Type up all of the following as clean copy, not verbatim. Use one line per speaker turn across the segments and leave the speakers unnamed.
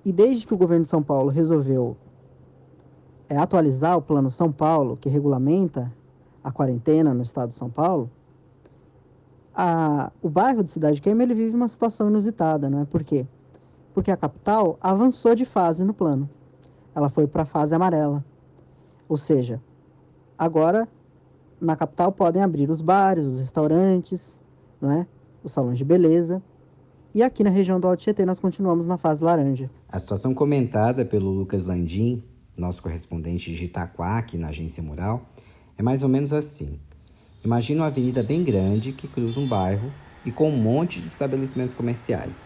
E desde que o governo de São Paulo resolveu atualizar o Plano São Paulo, que regulamenta a quarentena no estado de São Paulo, o bairro de Cidade Queima ele vive uma situação inusitada, não é? Por quê? Porque a capital avançou de fase no plano. Ela foi para a fase amarela. Ou seja, agora na capital podem abrir os bares, os restaurantes, não é? Os salões de beleza. E aqui na região do Alto Tietê nós continuamos na fase laranja.
A situação comentada pelo Lucas Landim, nosso correspondente de Itaquá, aqui na Agência Mural, é mais ou menos assim. Imagina uma avenida bem grande que cruza um bairro e com um monte de estabelecimentos comerciais.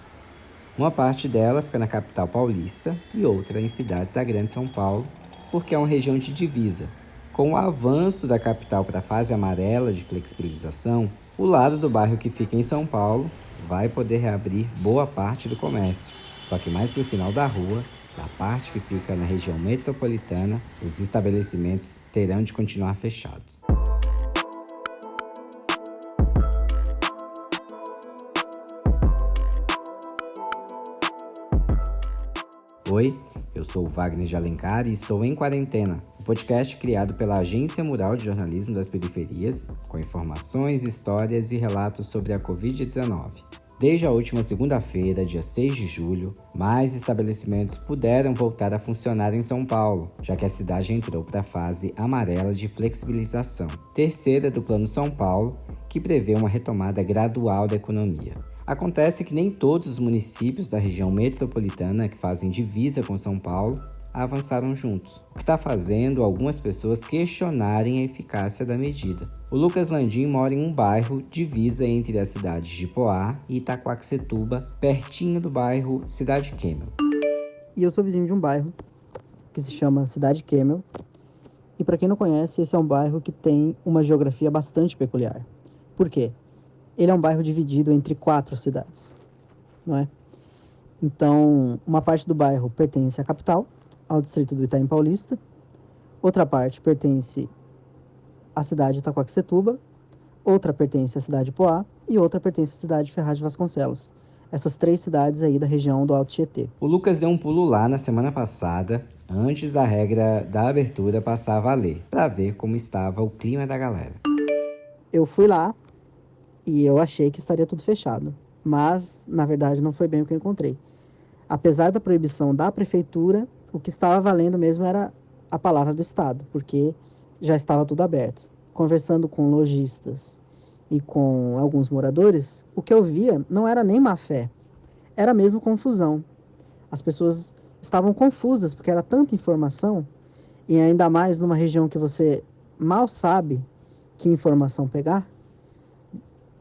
Uma parte dela fica na capital paulista e outra em cidades da Grande São Paulo, porque é uma região de divisa. Com o avanço da capital para a fase amarela de flexibilização, o lado do bairro que fica em São Paulo vai poder reabrir boa parte do comércio. Só que mais para o final da rua, da parte que fica na região metropolitana, os estabelecimentos terão de continuar fechados. Oi, eu sou o Wagner de Alencar e estou em Quarentena, o podcast criado pela Agência Mural de Jornalismo das Periferias, com informações, histórias e relatos sobre a Covid-19. Desde a última segunda-feira, dia 6 de julho, mais estabelecimentos puderam voltar a funcionar em São Paulo, já que a cidade entrou para a fase amarela de flexibilização, terceira do Plano São Paulo, que prevê uma retomada gradual da economia. Acontece que nem todos os municípios da região metropolitana que fazem divisa com São Paulo avançaram juntos, o que está fazendo algumas pessoas questionarem a eficácia da medida. O Lucas Landim mora em um bairro divisa entre as cidades de Poá e Itaquaquecetuba, pertinho do bairro Cidade Queimel.
E eu sou vizinho de um bairro que se chama Cidade Queimel. E para quem não conhece, esse é um bairro que tem uma geografia bastante peculiar. Por quê? Ele é um bairro dividido entre 4 cidades, não é? Então, uma parte do bairro pertence à capital, ao distrito do Itaim Paulista. Outra parte pertence à cidade de Itaquaquecetuba. Outra pertence à cidade de Poá. E outra pertence à cidade de Ferraz de Vasconcelos. Essas 3 cidades aí da região do Alto Tietê.
O Lucas deu um pulo lá na semana passada, antes da regra da abertura passar a valer, para ver como estava o clima da galera.
Eu fui lá e eu achei que estaria tudo fechado. Mas, na verdade, não foi bem o que eu encontrei. Apesar da proibição da prefeitura, o que estava valendo mesmo era a palavra do Estado, porque já estava tudo aberto. Conversando com lojistas e com alguns moradores, o que eu via não era nem má fé, era mesmo confusão. As pessoas estavam confusas, porque era tanta informação, e ainda mais numa região que você mal sabe que informação pegar.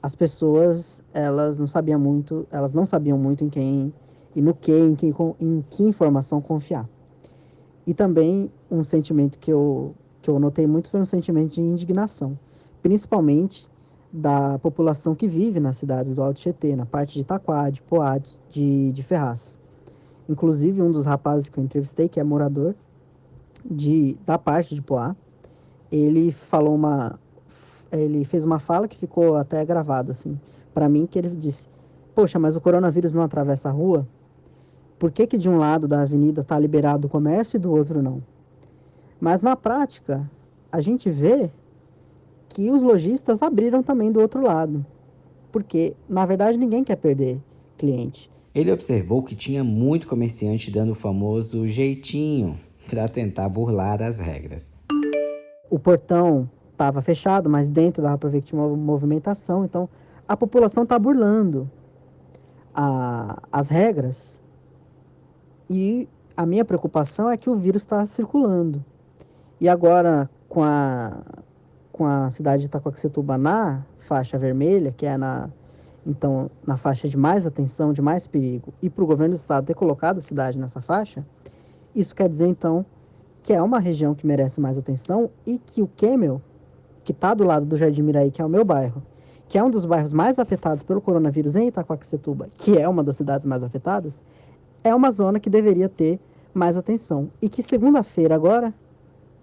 As pessoas, elas não sabiam muito em quem e no que, em que informação confiar. E também um sentimento que eu notei muito foi um sentimento de indignação, principalmente da população que vive nas cidades do Alto Tietê, na parte de Itaquá, de Poá, de Ferraz. Inclusive, um dos rapazes que eu entrevistei, que é morador da parte de Poá, ele fez uma fala que ficou até gravada, assim, para mim, que ele disse: poxa, mas o coronavírus não atravessa a rua? Por que de um lado da avenida está liberado o comércio e do outro não? Mas na prática, a gente vê que os lojistas abriram também do outro lado, porque, na verdade, ninguém quer perder cliente.
Ele observou que tinha muito comerciante dando o famoso jeitinho para tentar burlar as regras.
O portão estava fechado, mas dentro dava para ver que tinha uma movimentação, então a população está burlando as regras, e a minha preocupação é que o vírus está circulando. E agora, com a cidade de Itaquaquecetuba na faixa vermelha, que é na faixa de mais atenção, de mais perigo, e para o governo do estado ter colocado a cidade nessa faixa, isso quer dizer, então, que é uma região que merece mais atenção e que o Queimel, que está do lado do Jardim Miraí, que é o meu bairro, que é um dos bairros mais afetados pelo coronavírus em Itaquaquecetuba, que é uma das cidades mais afetadas, é uma zona que deveria ter mais atenção. E que segunda-feira agora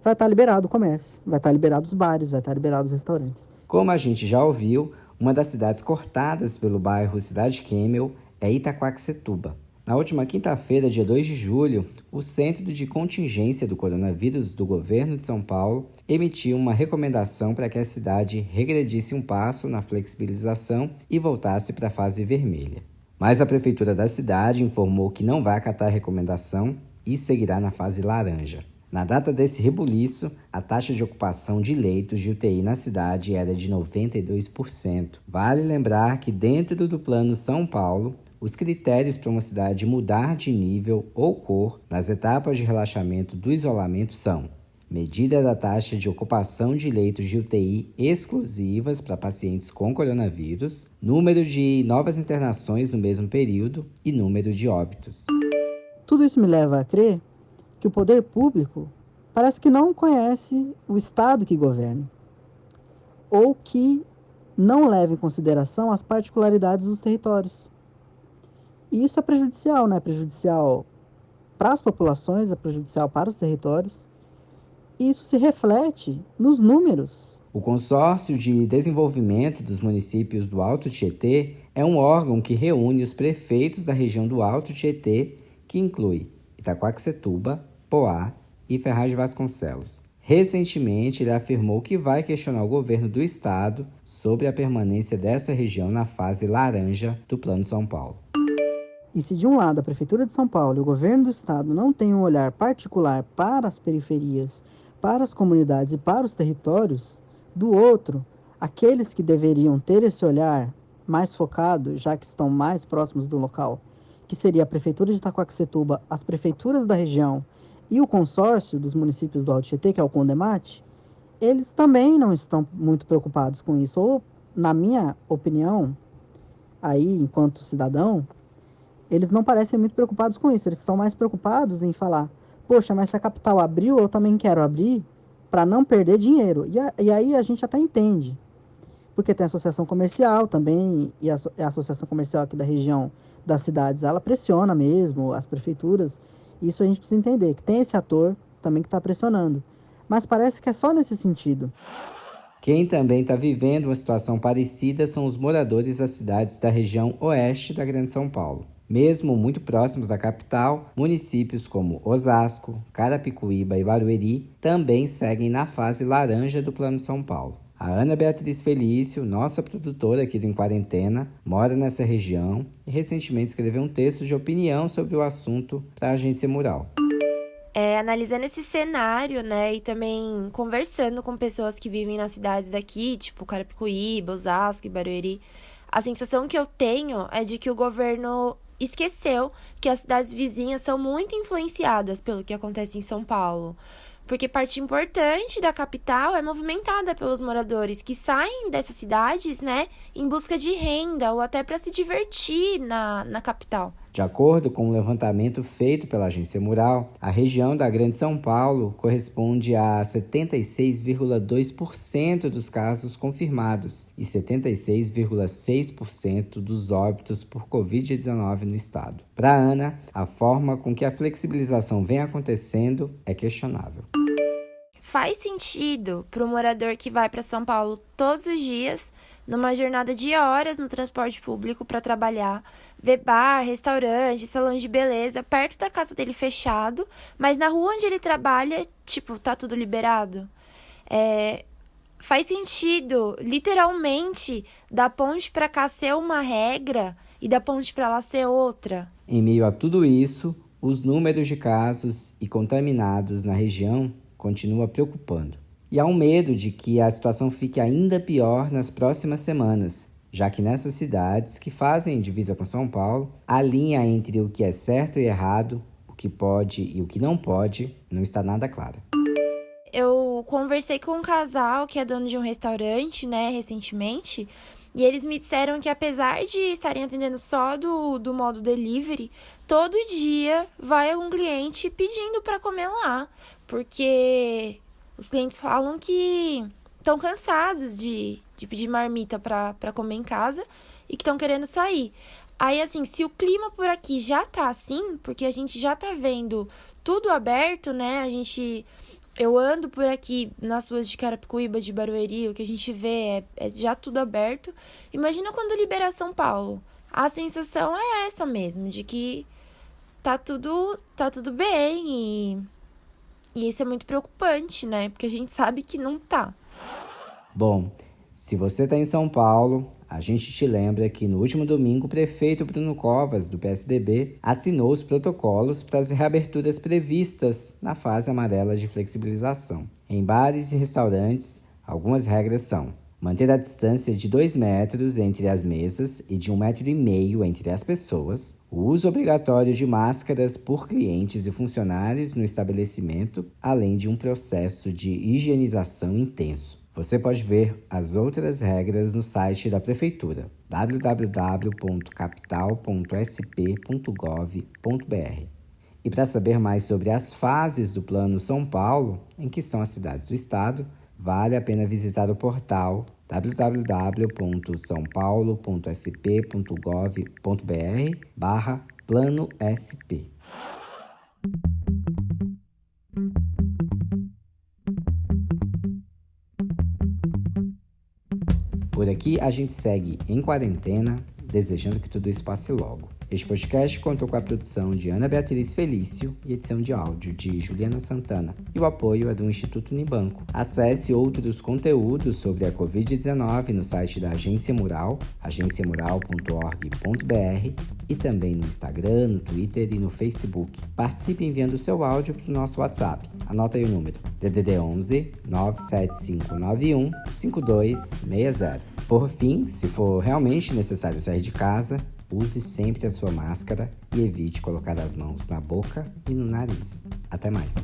vai estar liberado o comércio, vai estar liberado os bares, vai estar liberado os restaurantes.
Como a gente já ouviu, uma das cidades cortadas pelo bairro Cidade Queimel é Itaquaquecetuba. Na última quinta-feira, dia 2 de julho, o Centro de Contingência do Coronavírus do Governo de São Paulo emitiu uma recomendação para que a cidade regredisse um passo na flexibilização e voltasse para a fase vermelha. Mas a Prefeitura da cidade informou que não vai acatar a recomendação e seguirá na fase laranja. Na data desse rebuliço, a taxa de ocupação de leitos de UTI na cidade era de 92%. Vale lembrar que dentro do Plano São Paulo, os critérios para uma cidade mudar de nível ou cor nas etapas de relaxamento do isolamento são: medida da taxa de ocupação de leitos de UTI exclusivas para pacientes com coronavírus, número de novas internações no mesmo período e número de óbitos.
Tudo isso me leva a crer que o poder público parece que não conhece o Estado que governa, ou que não leva em consideração as particularidades dos territórios. E isso é prejudicial, né? Prejudicial para as populações, é prejudicial para os territórios. E isso se reflete nos números.
O Consórcio de Desenvolvimento dos Municípios do Alto Tietê é um órgão que reúne os prefeitos da região do Alto Tietê, que inclui Itaquaquecetuba, Poá e Ferraz de Vasconcelos. Recentemente, ele afirmou que vai questionar o governo do estado sobre a permanência dessa região na fase laranja do Plano São Paulo.
E se de um lado a Prefeitura de São Paulo e o governo do estado não têm um olhar particular para as periferias, para as comunidades e para os territórios, do outro, aqueles que deveriam ter esse olhar mais focado, já que estão mais próximos do local, que seria a Prefeitura de Itaquaquecetuba, as prefeituras da região e o consórcio dos municípios do Alto Tietê, que é o Condemate, eles também não estão muito preocupados com isso. Ou, na minha opinião, aí, enquanto cidadão, eles não parecem muito preocupados com isso. Eles estão mais preocupados em falar: poxa, mas se a capital abriu, eu também quero abrir para não perder dinheiro. E aí a gente até entende. Porque tem a associação comercial também, e a associação comercial aqui da região das cidades, ela pressiona mesmo as prefeituras. Isso a gente precisa entender, que tem esse ator também que está pressionando. Mas parece que é só nesse sentido.
Quem também está vivendo uma situação parecida são os moradores das cidades da região oeste da Grande São Paulo. Mesmo muito próximos da capital, municípios como Osasco, Carapicuíba e Barueri também seguem na fase laranja do Plano São Paulo. A Ana Beatriz Felício, nossa produtora aqui do Em Quarentena, mora nessa região e recentemente escreveu um texto de opinião sobre o assunto para a Agência Mural.
Analisando esse cenário, né, e também conversando com pessoas que vivem nas cidades daqui, tipo Carapicuíba, Osasco e Barueri, a sensação que eu tenho é de que o governo esqueceu que as cidades vizinhas são muito influenciadas pelo que acontece em São Paulo. Porque parte importante da capital é movimentada pelos moradores que saem dessas cidades, né, em busca de renda ou até para se divertir na capital.
De acordo com um levantamento feito pela Agência Mural, a região da Grande São Paulo corresponde a 76,2% dos casos confirmados e 76,6% dos óbitos por Covid-19 no estado. Para a Ana, a forma com que a flexibilização vem acontecendo é questionável.
Faz sentido para o morador que vai para São Paulo todos os dias, numa jornada de horas no transporte público para trabalhar, ver bar, restaurante, salão de beleza perto da casa dele fechado, mas na rua onde ele trabalha, tá tudo liberado. Faz sentido, literalmente, da ponte para cá ser uma regra e da ponte para lá ser outra.
Em meio a tudo isso, os números de casos e contaminados na região continua preocupando. E há um medo de que a situação fique ainda pior nas próximas semanas, já que nessas cidades que fazem divisa com São Paulo, a linha entre o que é certo e errado, o que pode e o que não pode, não está nada clara.
Eu conversei com um casal que é dono de um restaurante, né, recentemente, e eles me disseram que apesar de estarem atendendo só do modo delivery, todo dia vai algum cliente pedindo para comer lá, porque os clientes falam que estão cansados de pedir marmita para comer em casa e que estão querendo sair. Aí, assim, se o clima por aqui já tá assim, porque a gente já tá vendo tudo aberto, né? Eu ando por aqui nas ruas de Carapicuíba, de Barueri, o que a gente vê é já tudo aberto. Imagina quando liberar São Paulo. A sensação é essa mesmo, de que tá tudo bem e isso é muito preocupante, né? Porque a gente sabe que não tá.
Bom, se você está em São Paulo, a gente te lembra que no último domingo o prefeito Bruno Covas, do PSDB, assinou os protocolos para as reaberturas previstas na fase amarela de flexibilização. Em bares e restaurantes, algumas regras são: manter a distância de 2 metros entre as mesas e de 1,5 metro entre as pessoas, o uso obrigatório de máscaras por clientes e funcionários no estabelecimento, além de um processo de higienização intenso. Você pode ver as outras regras no site da Prefeitura, www.capital.sp.gov.br. E para saber mais sobre as fases do Plano São Paulo, em que estão as cidades do estado, vale a pena visitar o portal www.saopaulo.sp.gov.br/planosp. Por aqui a gente segue em quarentena, desejando que tudo isso passe logo. Este podcast contou com a produção de Ana Beatriz Felício e edição de áudio de Juliana Santana. E o apoio é do Instituto Unibanco. Acesse outros conteúdos sobre a Covid-19 no site da Agência Mural, agenciamural.org.br, e também no Instagram, no Twitter e no Facebook. Participe enviando o seu áudio para o nosso WhatsApp. Anota aí o número: DDD 11 97591 5260. Por fim, se for realmente necessário sair de casa, use sempre a sua máscara e evite colocar as mãos na boca e no nariz. Até mais!